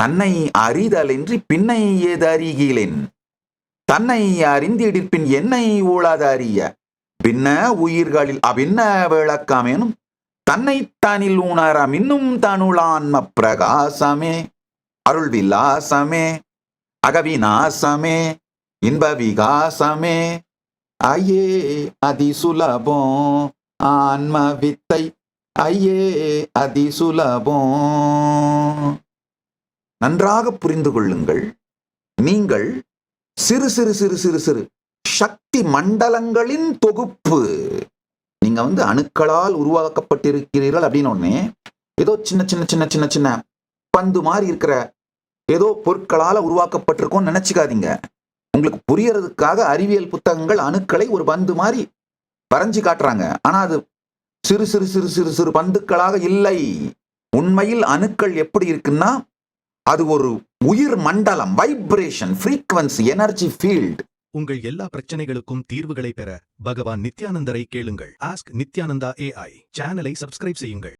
தன்னை அறிதலின்றி பின்னை ஏது அறிகிலேன். தன்னை அறிந்திடிற்பின் என்னை ஊழாது அறிய பின்ன உயிர்களில் அபின்ன விளக்கமேனும் தன்னைத்தானில் உணர மின்னும் தனுளான்ம பிரகாசமே அருள் விலாசமே அகவிநாசமே இன்ப விகாசமே ஐயே அதிசுலபம் ஆன்ம வித்தை ஐயே அதிசுலபம். நன்றாக புரிந்து கொள்ளுங்கள். நீங்கள் சிறு சிறு சிறு சிறு சிறு சக்தி மண்டலங்களின் தொகுப்பு. நீங்க அணுக்களால் உருவாக்கப்பட்டிருக்கிறீர்கள் அப்படின்னு ஒண்ணே ஏதோ சின்ன சின்ன சின்ன சின்ன சின்ன பந்து மாதிரி இருக்கிற ஏதோ பொருட்களால உருவாக்கப்பட்டிருக்கோம் நினைச்சுக்காதீங்க. உங்களுக்கு புரியறதுக்காக அறிவியல் புத்தகங்கள் அணுக்களை ஒரு பந்து மாதிரி வரைஞ்சி காட்டுறாங்க. ஆனா அது சிறு சிறு சிறு சிறு சிறு பந்துக்களாக இல்லை. உண்மையில் அணுக்கள் எப்படி இருக்குன்னா அது ஒரு உயிர் மண்டலம், வைப்ரேஷன், ஃப்ரீக்வன்சி, எனர்ஜி ஃபீல்ட். உங்கள் எல்லா பிரச்சனைகளுக்கும் தீர்வுகளை பெற பகவான் நித்யானந்தரை கேளுங்கள். ஆஸ்க் நித்யானந்தா AI சேனலை சப்ஸ்கிரைப் செய்யுங்கள்.